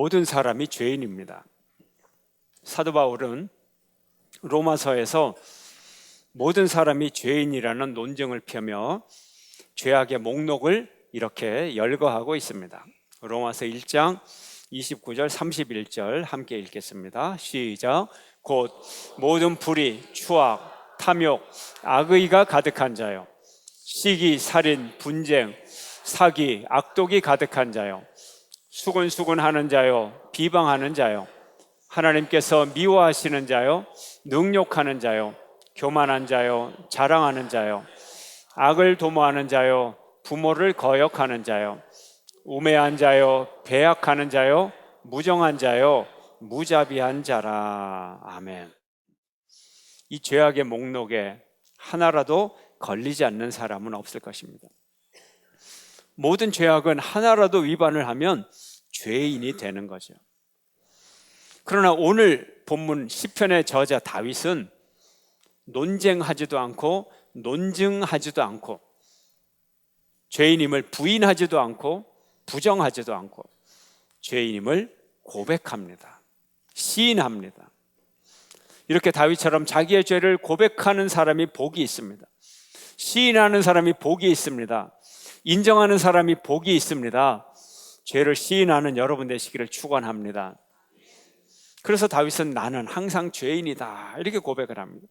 모든 사람이 죄인입니다. 사도 바울은 로마서에서 모든 사람이 죄인이라는 논증을 펴며 죄악의 목록을 이렇게 열거하고 있습니다. 로마서 1장 29절 31절 함께 읽겠습니다. 시작. 곧 모든 불의, 추악, 탐욕, 악의가 가득한 자요, 시기, 살인, 분쟁, 사기, 악독이 가득한 자요, 수군수군하는 자요, 비방하는 자요, 하나님께서 미워하시는 자요, 능욕하는 자요, 교만한 자요, 자랑하는 자요, 악을 도모하는 자요, 부모를 거역하는 자요, 우매한 자요, 배약하는 자요, 무정한 자요, 무자비한 자라. 아멘. 이 죄악의 목록에 하나라도 걸리지 않는 사람은 없을 것입니다. 모든 죄악은 하나라도 위반을 하면 죄인이 되는 거죠. 그러나 오늘 본문 시편의 저자 다윗은 논쟁하지도 않고 논증하지도 않고 죄인임을 부인하지도 않고 부정하지도 않고 죄인임을 고백합니다. 시인합니다. 이렇게 다윗처럼 자기의 죄를 고백하는 사람이 복이 있습니다. 시인하는 사람이 복이 있습니다. 인정하는 사람이 복이 있습니다. 죄를 시인하는 여러분 되시기를 축원합니다. 그래서 다윗은 나는 항상 죄인이다 이렇게 고백을 합니다.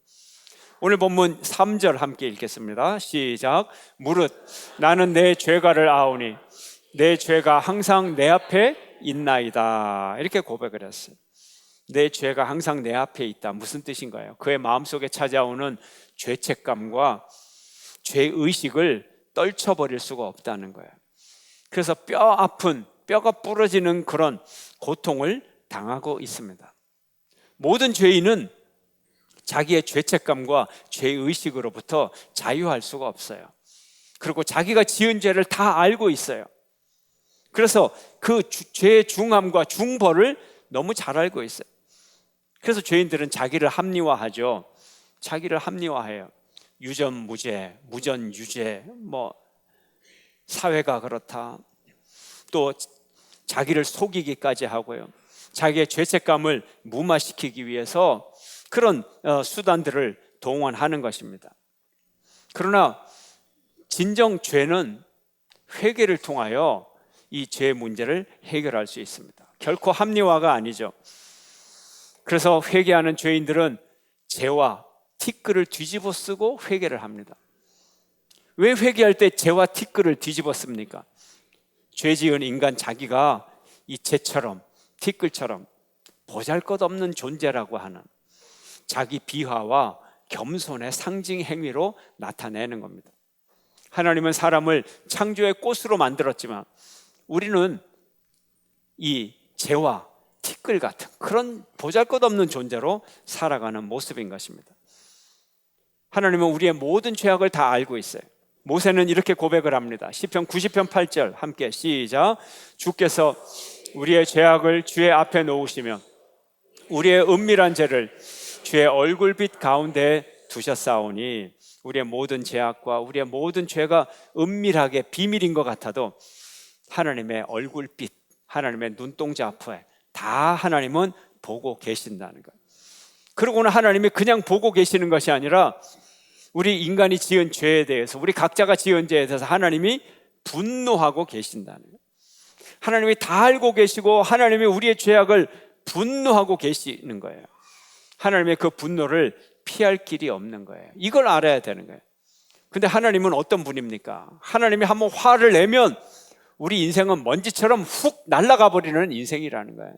오늘 본문 3절 함께 읽겠습니다. 시작. 무릇 나는 내 죄가를 아오니 내 죄가 항상 내 앞에 있나이다 이렇게 고백을 했어요. 내 죄가 항상 내 앞에 있다. 무슨 뜻인가요? 그의 마음속에 찾아오는 죄책감과 죄의식을 떨쳐버릴 수가 없다는 거예요. 그래서 뼈 아픈, 뼈가 부러지는 그런 고통을 당하고 있습니다. 모든 죄인은 자기의 죄책감과 죄의식으로부터 자유할 수가 없어요. 그리고 자기가 지은 죄를 다 알고 있어요. 그래서 그 죄의 중함과 중벌을 너무 잘 알고 있어요. 그래서 죄인들은 자기를 합리화하죠. 자기를 합리화해요. 유전무죄, 무전유죄, 사회가 그렇다. 또 자기를 속이기까지 하고요. 자기의 죄책감을 무마시키기 위해서 그런 수단들을 동원하는 것입니다. 그러나 진정 죄는 회개를 통하여 이 죄 문제를 해결할 수 있습니다. 결코 합리화가 아니죠. 그래서 회개하는 죄인들은 죄와 티끌을 뒤집어 쓰고 회개를 합니다. 왜 회개할 때 죄와 티끌을 뒤집어 씁니까? 죄 지은 인간 자기가 이 죄처럼 티끌처럼 보잘것없는 존재라고 하는 자기 비하와 겸손의 상징 행위로 나타내는 겁니다. 하나님은 사람을 창조의 꽃으로 만들었지만 우리는 이 죄와 티끌 같은 그런 보잘것없는 존재로 살아가는 모습인 것입니다. 하나님은 우리의 모든 죄악을 다 알고 있어요. 모세는 이렇게 고백을 합니다. 시편 90편 8절 함께 시작. 주께서 우리의 죄악을 주의 앞에 놓으시며 우리의 은밀한 죄를 주의 얼굴빛 가운데 두셨사오니. 우리의 모든 죄악과 우리의 모든 죄가 은밀하게 비밀인 것 같아도 하나님의 얼굴빛, 하나님의 눈동자 앞에 다 하나님은 보고 계신다는 거예요. 그러고는 하나님이 그냥 보고 계시는 것이 아니라 우리 인간이 지은 죄에 대해서, 우리 각자가 지은 죄에 대해서 하나님이 분노하고 계신다는 거예요. 하나님이 다 알고 계시고 하나님이 우리의 죄악을 분노하고 계시는 거예요. 하나님의 그 분노를 피할 길이 없는 거예요. 이걸 알아야 되는 거예요. 근데 하나님은 어떤 분입니까? 하나님이 한번 화를 내면 우리 인생은 먼지처럼 훅 날아가 버리는 인생이라는 거예요.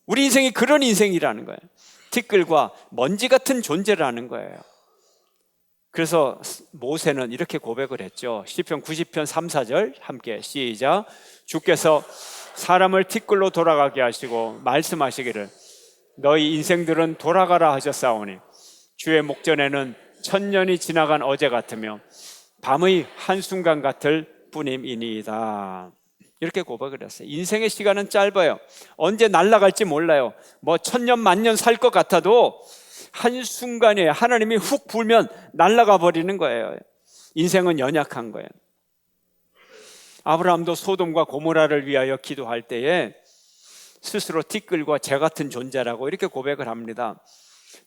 우리 인생이 그런 인생이라는 거예요. 티끌과 먼지 같은 존재라는 거예요. 그래서 모세는 이렇게 고백을 했죠. 시편 90편 3, 4절 함께 시작. 주께서 사람을 티끌로 돌아가게 하시고 말씀하시기를 너희 인생들은 돌아가라 하셨사오니 주의 목전에는 천년이 지나간 어제 같으며 밤의 한순간 같을 뿐임이니이다. 이렇게 고백을 했어요. 인생의 시간은 짧아요. 언제 날아갈지 몰라요. 천년 만년 살 것 같아도 한순간에 하나님이 훅 불면 날아가 버리는 거예요. 인생은 연약한 거예요. 아브라함도 소돔과 고모라를 위하여 기도할 때에 스스로 티끌과 재 같은 존재라고 이렇게 고백을 합니다.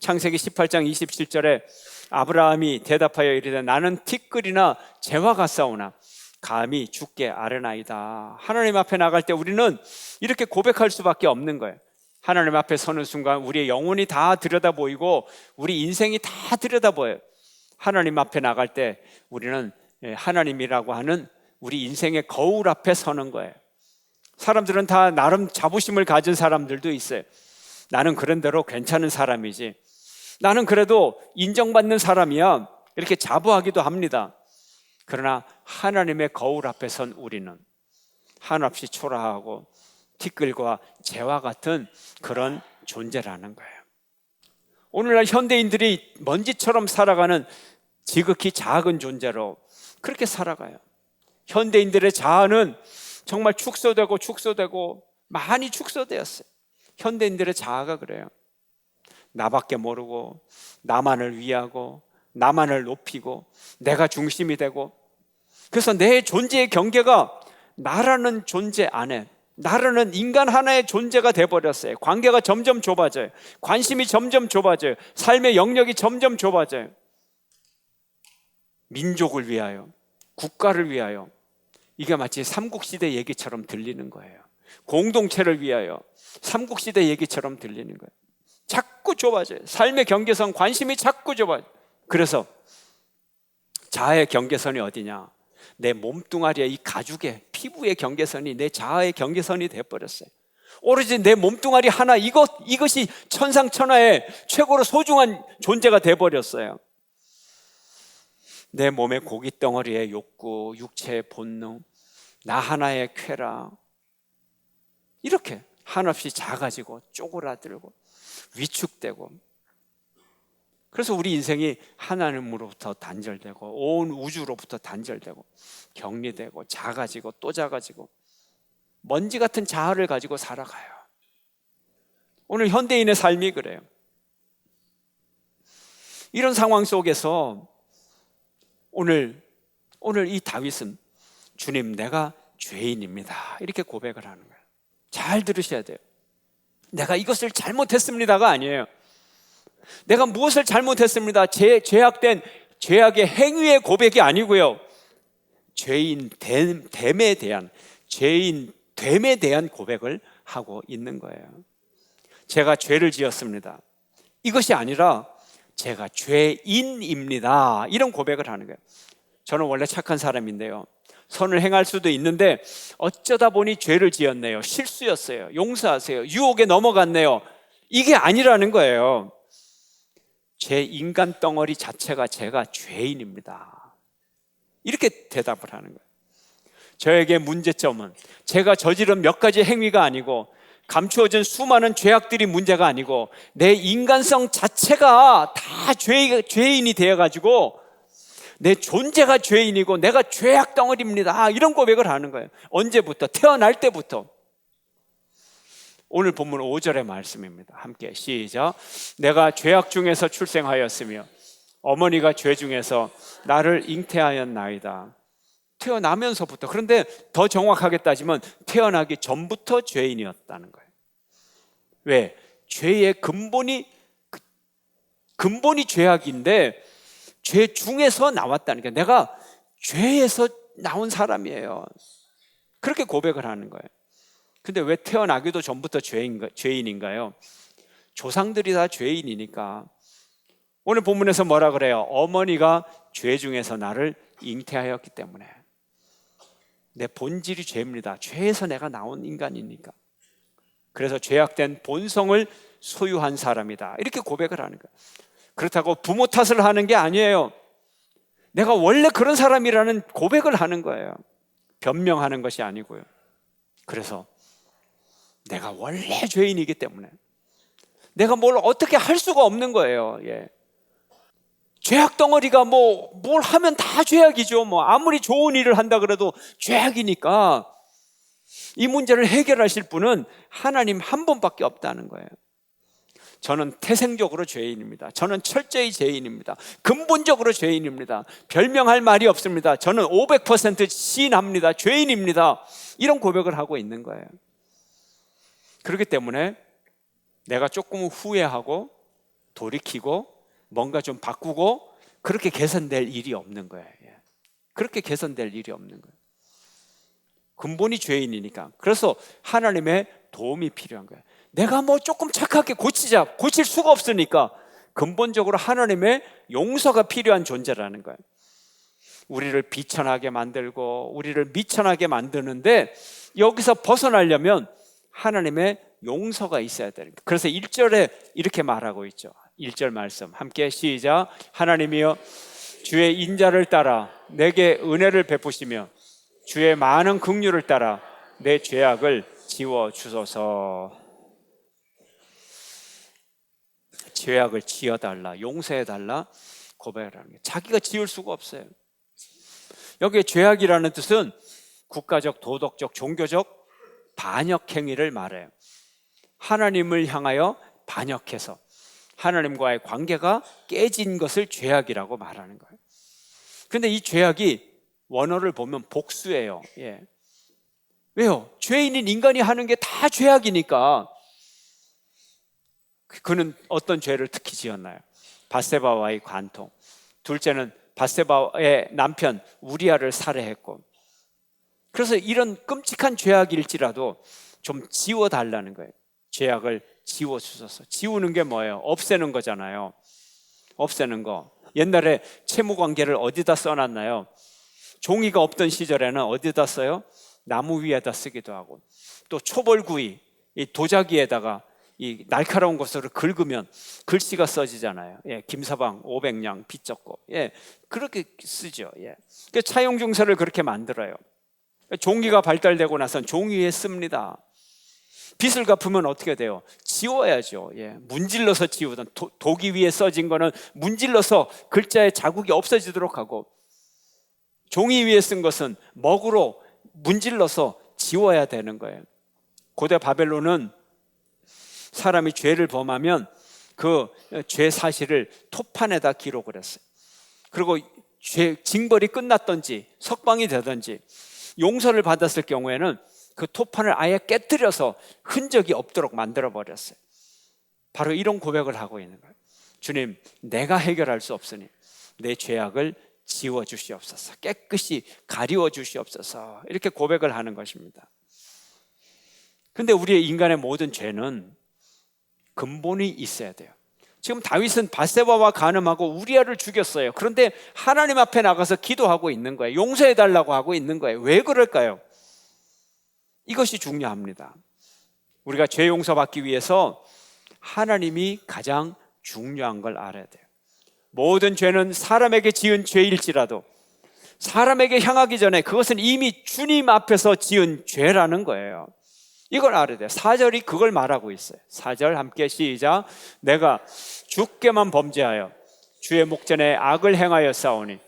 창세기 18장 27절에 아브라함이 대답하여 이르되 나는 티끌이나 재와 같사오나 감히 주께 아뢰나이다. 하나님 앞에 나갈 때 우리는 이렇게 고백할 수밖에 없는 거예요. 하나님 앞에 서는 순간 우리의 영혼이 다 들여다 보이고 우리 인생이 다 들여다 보여요. 하나님 앞에 나갈 때 우리는 하나님이라고 하는 우리 인생의 거울 앞에 서는 거예요. 사람들은 다 나름 자부심을 가진 사람들도 있어요. 나는 그런 대로 괜찮은 사람이지, 나는 그래도 인정받는 사람이야, 이렇게 자부하기도 합니다. 그러나 하나님의 거울 앞에 선 우리는 한없이 초라하고 티끌과 재와 같은 그런 존재라는 거예요. 오늘날 현대인들이 먼지처럼 살아가는 지극히 작은 존재로 그렇게 살아가요. 현대인들의 자아는 정말 축소되고 많이 축소되었어요. 현대인들의 자아가 그래요. 나밖에 모르고 나만을 위하고 나만을 높이고 내가 중심이 되고, 그래서 내 존재의 경계가 나라는 존재 안에, 나라는 인간 하나의 존재가 돼버렸어요. 관계가 점점 좁아져요. 관심이 점점 좁아져요. 삶의 영역이 점점 좁아져요. 민족을 위하여, 국가를 위하여, 이게 마치 삼국시대 얘기처럼 들리는 거예요. 공동체를 위하여 삼국시대 얘기처럼 들리는 거예요. 자꾸 좁아져요. 삶의 경계선, 관심이 자꾸 좁아져요. 그래서 자아의 경계선이 어디냐? 내 몸뚱아리의 이 가죽의 피부의 경계선이 내 자아의 경계선이 되어버렸어요. 오로지 내 몸뚱아리 하나, 이것이 천상천하의 최고로 소중한 존재가 되어버렸어요. 내 몸의 고깃덩어리의 욕구, 육체의 본능, 나 하나의 쾌락, 이렇게 한없이 작아지고 쪼그라들고 위축되고, 그래서 우리 인생이 하나님으로부터 단절되고 온 우주로부터 단절되고 격리되고 작아지고 또 작아지고 먼지 같은 자아를 가지고 살아가요. 오늘 현대인의 삶이 그래요. 이런 상황 속에서 오늘 이 다윗은 주님, 내가 죄인입니다, 이렇게 고백을 하는 거예요. 잘 들으셔야 돼요. 내가 이것을 잘못했습니다가 아니에요. 내가 무엇을 잘못했습니다, 죄악의 행위의 고백이 아니고요, 죄인됨에 대한 고백을 하고 있는 거예요. 제가 죄를 지었습니다, 이것이 아니라 제가 죄인입니다, 이런 고백을 하는 거예요. 저는 원래 착한 사람인데요, 선을 행할 수도 있는데 어쩌다 보니 죄를 지었네요, 실수였어요, 용서하세요, 유혹에 넘어갔네요, 이게 아니라는 거예요. 제 인간 덩어리 자체가 제가 죄인입니다, 이렇게 대답을 하는 거예요. 저에게 문제점은 제가 저지른 몇 가지 행위가 아니고 감추어진 수많은 죄악들이 문제가 아니고 내 인간성 자체가 다 죄인이 되어가지고 내 존재가 죄인이고 내가 죄악 덩어리입니다, 이런 고백을 하는 거예요. 언제부터? 태어날 때부터. 오늘 본문 5절의 말씀입니다. 함께 시작. 내가 죄악 중에서 출생하였으며 어머니가 죄 중에서 나를 잉태하였나이다. 태어나면서부터, 그런데 더 정확하게 따지면 태어나기 전부터 죄인이었다는 거예요. 왜? 죄의 근본이 죄악인데 죄 중에서 나왔다는 거예요. 내가 죄에서 나온 사람이에요, 그렇게 고백을 하는 거예요. 근데 왜 태어나기도 전부터 죄인인가요? 조상들이 다 죄인이니까. 오늘 본문에서 뭐라 그래요? 어머니가 죄 중에서 나를 잉태하였기 때문에. 내 본질이 죄입니다. 죄에서 내가 나온 인간이니까. 그래서 죄악된 본성을 소유한 사람이다, 이렇게 고백을 하는 거예요. 그렇다고 부모 탓을 하는 게 아니에요. 내가 원래 그런 사람이라는 고백을 하는 거예요. 변명하는 것이 아니고요. 그래서 내가 원래 죄인이기 때문에 내가 뭘 어떻게 할 수가 없는 거예요. 죄악 덩어리가 뭘 하면 다 죄악이죠. 아무리 좋은 일을 한다 그래도 죄악이니까 이 문제를 해결하실 분은 하나님 한 분밖에 없다는 거예요. 저는 태생적으로 죄인입니다. 저는 철저히 죄인입니다. 근본적으로 죄인입니다. 별명할 말이 없습니다. 저는 500% 시인합니다. 죄인입니다. 이런 고백을 하고 있는 거예요. 그렇기 때문에 내가 조금 후회하고 돌이키고 뭔가 좀 바꾸고 그렇게 개선될 일이 없는 거예요. 그렇게 개선될 일이 없는 거예요. 근본이 죄인이니까. 그래서 하나님의 도움이 필요한 거예요. 내가 뭐 조금 착하게 고치자, 고칠 수가 없으니까 근본적으로 하나님의 용서가 필요한 존재라는 거예요. 우리를 비천하게 만들고 우리를 미천하게 만드는데 여기서 벗어나려면 하나님의 용서가 있어야 되는 거예요. 그래서 1절에 이렇게 말하고 있죠. 1절 말씀 함께 시작. 하나님이여 주의 인자를 따라 내게 은혜를 베푸시며 주의 많은 긍휼을 따라 내 죄악을 지워 주소서. 죄악을 지어달라, 용서해달라 고백을 하는 거예요. 자기가 지을 수가 없어요. 여기에 죄악이라는 뜻은 국가적, 도덕적, 종교적 반역 행위를 말해요. 하나님을 향하여 반역해서 하나님과의 관계가 깨진 것을 죄악이라고 말하는 거예요. 그런데 이 죄악이 원어를 보면 복수예요. 왜요? 죄인인 인간이 하는 게 다 죄악이니까. 그는 어떤 죄를 특히 지었나요? 밧세바와의 관통. 둘째는 밧세바의 남편 우리아를 살해했고. 그래서 이런 끔찍한 죄악일지라도 좀 지워달라는 거예요. 죄악을 지워주소서. 지우는 게 뭐예요? 없애는 거잖아요. 없애는 거. 옛날에 채무관계를 어디다 써놨나요? 종이가 없던 시절에는 어디다 써요? 나무 위에다 쓰기도 하고, 또 초벌구이, 이 도자기에다가 이 날카로운 것으로 긁으면 글씨가 써지잖아요. 김서방 500냥 빚 적고, 그렇게 쓰죠. 그 차용증서를 그렇게 만들어요. 종이가 발달되고 나선 종이 위에 씁니다. 빚을 갚으면 어떻게 돼요? 지워야죠. 문질러서 지우던 도기 위에 써진 거는 문질러서 글자의 자국이 없어지도록 하고, 종이 위에 쓴 것은 먹으로 문질러서 지워야 되는 거예요. 고대 바벨론은 사람이 죄를 범하면 그 죄 사실을 토판에다 기록을 했어요. 그리고 징벌이 끝났든지 석방이 되든지 용서를 받았을 경우에는 그 토판을 아예 깨뜨려서 흔적이 없도록 만들어 버렸어요. 바로 이런 고백을 하고 있는 거예요. 주님, 내가 해결할 수 없으니 내 죄악을 지워 주시옵소서. 깨끗이 가리워 주시옵소서. 이렇게 고백을 하는 것입니다. 근데 우리의 인간의 모든 죄는 근본이 있어야 돼요. 지금 다윗은 밧세바와 간음하고 우리아를 죽였어요. 그런데 하나님 앞에 나가서 기도하고 있는 거예요. 용서해 달라고 하고 있는 거예요. 왜 그럴까요? 이것이 중요합니다. 우리가 죄 용서받기 위해서 하나님이 가장 중요한 걸 알아야 돼요. 모든 죄는 사람에게 지은 죄일지라도 사람에게 향하기 전에 그것은 이미 주님 앞에서 지은 죄라는 거예요. 이걸 알아야 돼요. 4절이 그걸 말하고 있어요. 4절 함께 시작. 내가 주께만 범죄하여 주의 목전에 악을 행하여 싸우니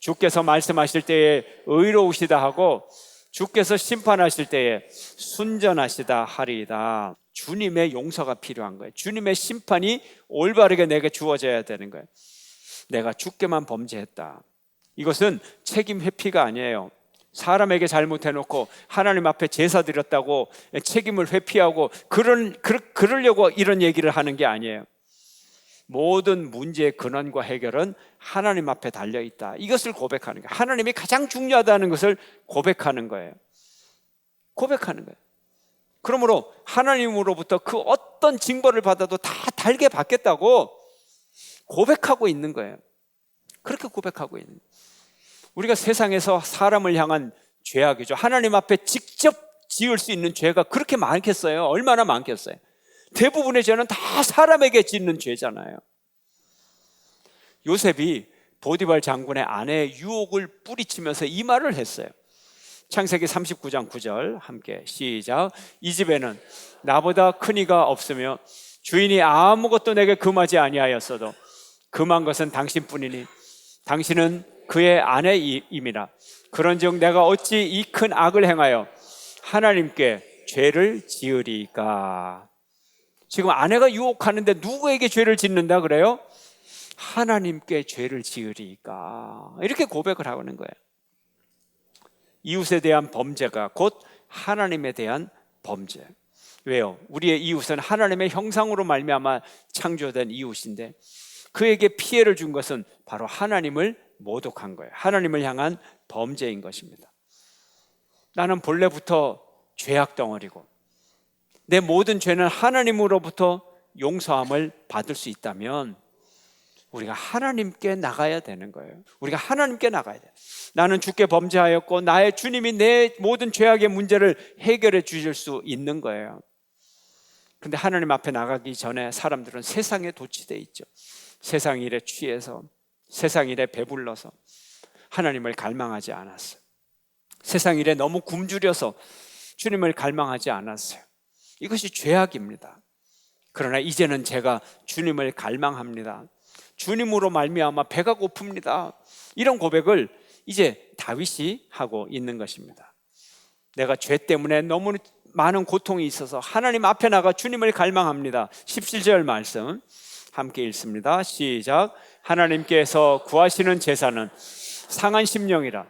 주께서 말씀하실 때에 의로우시다 하고 주께서 심판하실 때에 순전하시다 하리이다. 주님의 용서가 필요한 거예요. 주님의 심판이 올바르게 내게 주어져야 되는 거예요. 내가 주께만 범죄했다. 이것은 책임 회피가 아니에요. 사람에게 잘못해놓고 하나님 앞에 제사 드렸다고 책임을 회피하고 그러려고 이런 얘기를 하는 게 아니에요. 모든 문제의 근원과 해결은 하나님 앞에 달려있다. 이것을 고백하는 거예요. 하나님이 가장 중요하다는 것을 고백하는 거예요. 고백하는 거예요. 그러므로 하나님으로부터 그 어떤 징벌을 받아도 다 달게 받겠다고 고백하고 있는 거예요. 그렇게 고백하고 있는 거예요. 우리가 세상에서 사람을 향한 죄악이죠. 하나님 앞에 직접 지을 수 있는 죄가 그렇게 많겠어요? 얼마나 많겠어요? 대부분의 죄는 다 사람에게 짓는 죄잖아요. 요셉이 보디발 장군의 아내의 유혹을 뿌리치면서 이 말을 했어요. 창세기 39장 9절 함께 시작. 이 집에는 나보다 큰 이가 없으며 주인이 아무것도 내게 금하지 아니하였어도 금한 것은 당신뿐이니 당신은 그의 아내임이라. 그런즉 내가 어찌 이 큰 악을 행하여 하나님께 죄를 지으리까. 지금 아내가 유혹하는데 누구에게 죄를 짓는다 그래요? 하나님께 죄를 지으리까. 이렇게 고백을 하는 거예요. 이웃에 대한 범죄가 곧 하나님에 대한 범죄. 왜요? 우리의 이웃은 하나님의 형상으로 말미암아 창조된 이웃인데 그에게 피해를 준 것은 바로 하나님을 모독한 거예요. 하나님을 향한 범죄인 것입니다. 나는 본래부터 죄악 덩어리고 내 모든 죄는 하나님으로부터 용서함을 받을 수 있다면 우리가 하나님께 나가야 되는 거예요. 우리가 하나님께 나가야 돼요. 나는 주께 범죄하였고 나의 주님이 내 모든 죄악의 문제를 해결해 주실 수 있는 거예요. 근데 하나님 앞에 나가기 전에 사람들은 세상에 도취되어 있죠. 세상 일에 취해서, 세상 일에 배불러서 하나님을 갈망하지 않았어요. 세상 일에 너무 굶주려서 주님을 갈망하지 않았어요. 이것이 죄악입니다. 그러나 이제는 제가 주님을 갈망합니다. 주님으로 말미암아 배가 고픕니다. 이런 고백을 이제 다윗이 하고 있는 것입니다. 내가 죄 때문에 너무 많은 고통이 있어서 하나님 앞에 나가 주님을 갈망합니다. 17절 말씀 함께 읽습니다. 시작. 하나님께서 구하시는 제사는 상한 심령이라.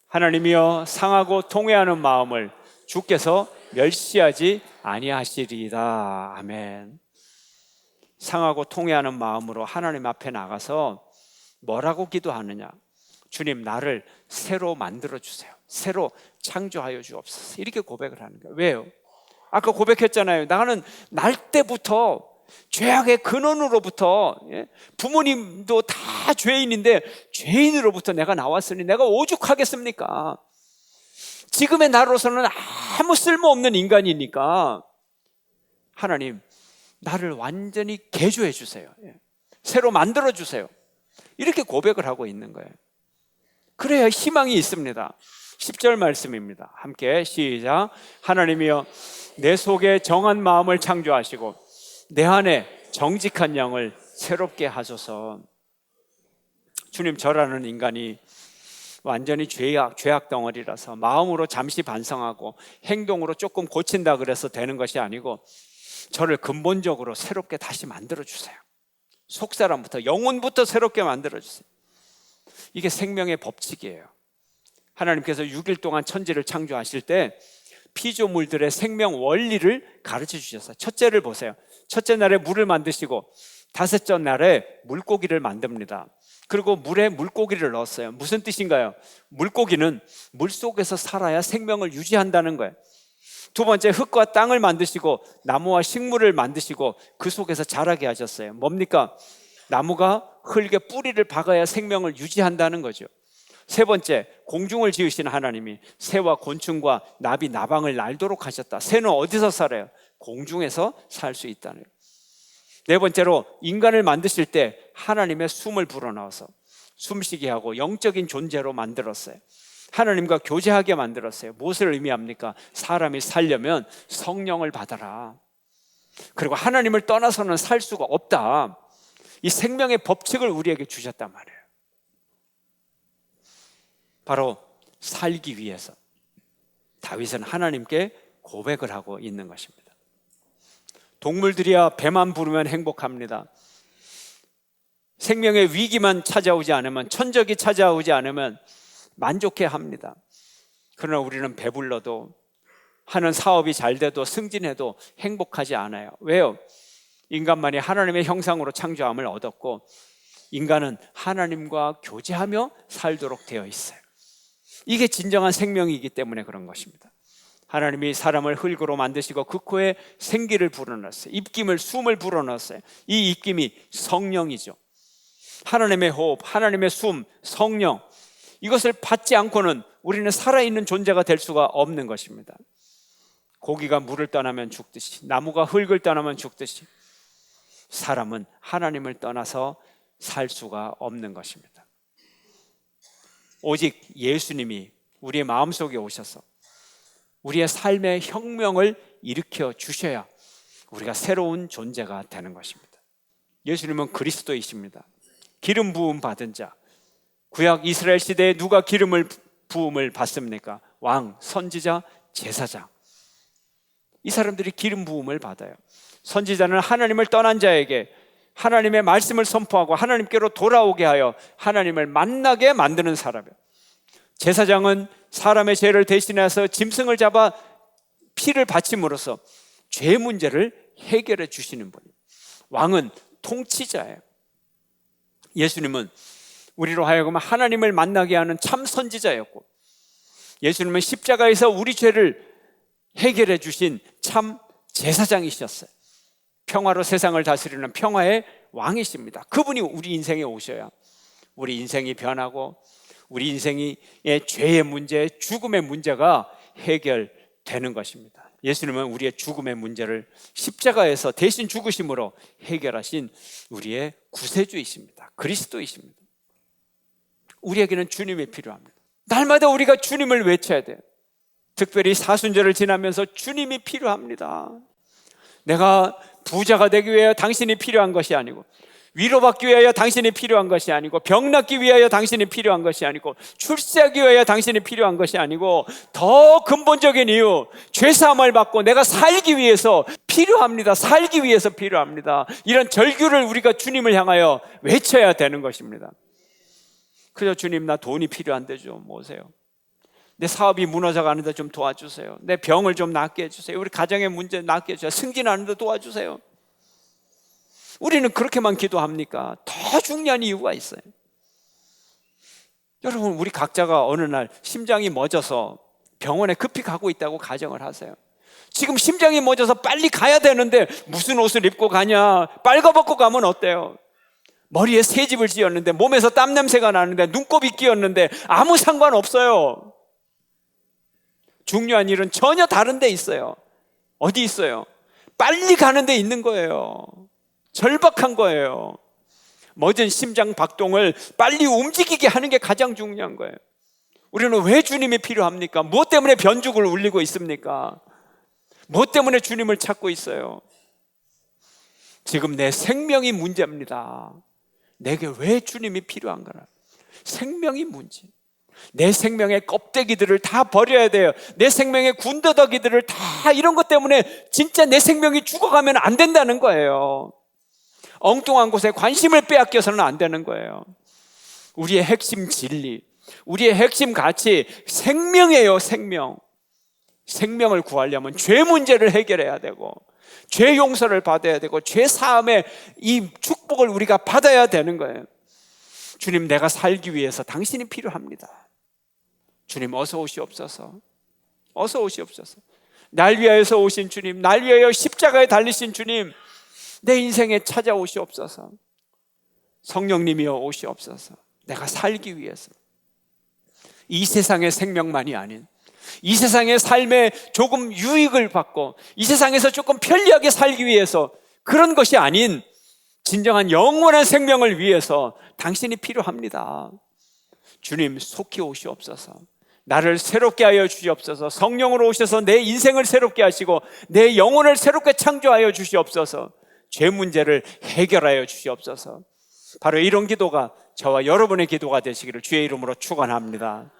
하나님이여 상하고 통회하는 마음을 주께서 멸시하지 아니하시리이다. 아멘. 상하고 통회하는 마음으로 하나님 앞에 나가서 뭐라고 기도하느냐? 주님, 나를 새로 만들어 주세요. 새로 창조하여 주옵소서. 이렇게 고백을 하는 거예요. 왜요? 아까 고백했잖아요. 나는 날 때부터 죄악의 근원으로부터, 부모님도 다 죄인인데 죄인으로부터 내가 나왔으니 내가 오죽하겠습니까? 지금의 나로서는 아무 쓸모없는 인간이니까 하나님, 나를 완전히 개조해 주세요. 새로 만들어 주세요. 이렇게 고백을 하고 있는 거예요. 그래야 희망이 있습니다. 10절 말씀입니다. 함께 시작. 하나님이여 내 속에 정한 마음을 창조하시고 내 안에 정직한 영을 새롭게 하소서. 주님, 저라는 인간이 완전히 죄악 덩어리라서 마음으로 잠시 반성하고 행동으로 조금 고친다 그래서 되는 것이 아니고 저를 근본적으로 새롭게 다시 만들어주세요. 속사람부터, 영혼부터 새롭게 만들어주세요. 이게 생명의 법칙이에요. 하나님께서 6일 동안 천지를 창조하실 때 피조물들의 생명 원리를 가르쳐 주셨어요. 첫째를 보세요. 첫째 날에 물을 만드시고 다섯째 날에 물고기를 만듭니다. 그리고 물에 물고기를 넣었어요. 무슨 뜻인가요? 물고기는 물속에서 살아야 생명을 유지한다는 거예요. 두 번째, 흙과 땅을 만드시고 나무와 식물을 만드시고 그 속에서 자라게 하셨어요. 뭡니까? 나무가 흙에 뿌리를 박아야 생명을 유지한다는 거죠. 세 번째, 공중을 지으신 하나님이 새와 곤충과 나비, 나방을 날도록 하셨다. 새는 어디서 살아요? 공중에서 살 수 있다는 거예요. 네 번째로, 인간을 만드실 때 하나님의 숨을 불어넣어서 숨쉬게 하고 영적인 존재로 만들었어요. 하나님과 교제하게 만들었어요. 무엇을 의미합니까? 사람이 살려면 성령을 받아라. 그리고 하나님을 떠나서는 살 수가 없다. 이 생명의 법칙을 우리에게 주셨단 말이에요. 바로 살기 위해서 다윗은 하나님께 고백을 하고 있는 것입니다. 동물들이야 배만 부르면 행복합니다. 생명의 위기만 찾아오지 않으면, 천적이 찾아오지 않으면 만족해 합니다. 그러나 우리는 배불러도, 하는 사업이 잘 돼도, 승진해도 행복하지 않아요. 왜요? 인간만이 하나님의 형상으로 창조함을 얻었고 인간은 하나님과 교제하며 살도록 되어 있어요. 이게 진정한 생명이기 때문에 그런 것입니다. 하나님이 사람을 흙으로 만드시고 그 코에 생기를 불어넣었어요. 입김을, 숨을 불어넣었어요. 이 입김이 성령이죠. 하나님의 호흡, 하나님의 숨, 성령, 이것을 받지 않고는 우리는 살아있는 존재가 될 수가 없는 것입니다. 고기가 물을 떠나면 죽듯이, 나무가 흙을 떠나면 죽듯이 사람은 하나님을 떠나서 살 수가 없는 것입니다. 오직 예수님이 우리의 마음속에 오셔서 우리의 삶의 혁명을 일으켜 주셔야 우리가 새로운 존재가 되는 것입니다. 예수님은 그리스도이십니다. 기름 부음 받은 자. 구약 이스라엘 시대에 누가 기름을 부음을 받습니까? 왕, 선지자, 제사장. 이 사람들이 기름 부음을 받아요. 선지자는 하나님을 떠난 자에게 하나님의 말씀을 선포하고 하나님께로 돌아오게 하여 하나님을 만나게 만드는 사람이에요. 제사장은 사람의 죄를 대신해서 짐승을 잡아 피를 바침으로써 죄 문제를 해결해 주시는 분이에요. 왕은 통치자예요. 예수님은 우리로 하여금 하나님을 만나게 하는 참 선지자였고, 예수님은 십자가에서 우리 죄를 해결해 주신 참 제사장이셨어요. 평화로 세상을 다스리는 평화의 왕이십니다. 그분이 우리 인생에 오셔야 우리 인생이 변하고 우리 인생의 죄의 문제, 죽음의 문제가 해결되는 것입니다. 예수님은 우리의 죽음의 문제를 십자가에서 대신 죽으심으로 해결하신 우리의 구세주이십니다. 그리스도이십니다. 우리에게는 주님이 필요합니다. 날마다 우리가 주님을 외쳐야 돼요. 특별히 사순절을 지나면서 주님이 필요합니다. 내가 부자가 되기 위하여 당신이 필요한 것이 아니고, 위로받기 위하여 당신이 필요한 것이 아니고, 병 낫기 위하여 당신이 필요한 것이 아니고, 출세하기 위하여 당신이 필요한 것이 아니고, 더 근본적인 이유, 죄사함을 받고 내가 살기 위해서 필요합니다. 살기 위해서 필요합니다. 이런 절규를 우리가 주님을 향하여 외쳐야 되는 것입니다. 그저 주님, 나 돈이 필요한데 좀 오세요. 내 사업이 무너져 가는데 좀 도와주세요. 내 병을 좀 낫게 해주세요. 우리 가정의 문제 낫게 해주세요. 승진하는데 도와주세요. 우리는 그렇게만 기도합니까? 더 중요한 이유가 있어요. 여러분, 우리 각자가 어느 날 심장이 멎어서 병원에 급히 가고 있다고 가정을 하세요. 지금 심장이 멎어서 빨리 가야 되는데 무슨 옷을 입고 가냐? 빨가벗고 가면 어때요? 머리에 새집을 지었는데, 몸에서 땀 냄새가 나는데, 눈곱이 끼었는데 아무 상관없어요. 중요한 일은 전혀 다른 데 있어요. 어디 있어요? 빨리 가는 데 있는 거예요. 절박한 거예요. 멎은 심장 박동을 빨리 움직이게 하는 게 가장 중요한 거예요. 우리는 왜 주님이 필요합니까? 무엇 때문에 변죽을 울리고 있습니까? 무엇 때문에 주님을 찾고 있어요? 지금 내 생명이 문제입니다. 내게 왜 주님이 필요한가? 생명이 문제. 내 생명의 껍데기들을 다 버려야 돼요. 내 생명의 군더더기들을 다, 이런 것 때문에 진짜 내 생명이 죽어가면 안 된다는 거예요. 엉뚱한 곳에 관심을 빼앗겨서는 안 되는 거예요. 우리의 핵심 진리, 우리의 핵심 가치, 생명이에요. 생명. 생명을 구하려면 죄 문제를 해결해야 되고, 죄 용서를 받아야 되고, 죄 사함의 이 축복을 우리가 받아야 되는 거예요. 주님, 내가 살기 위해서 당신이 필요합니다. 주님, 어서 오시옵소서. 어서 오시옵소서. 날 위하여서 오신 주님, 날 위하여 십자가에 달리신 주님, 내 인생에 찾아오시옵소서. 성령님이여 오시옵소서. 내가 살기 위해서, 이 세상의 생명만이 아닌, 이 세상의 삶에 조금 유익을 받고 이 세상에서 조금 편리하게 살기 위해서, 그런 것이 아닌 진정한 영원한 생명을 위해서 당신이 필요합니다. 주님, 속히 오시옵소서. 나를 새롭게 하여 주시옵소서. 성령으로 오셔서 내 인생을 새롭게 하시고 내 영혼을 새롭게 창조하여 주시옵소서. 죄 문제를 해결하여 주시옵소서. 바로 이런 기도가 저와 여러분의 기도가 되시기를 주의 이름으로 축원합니다.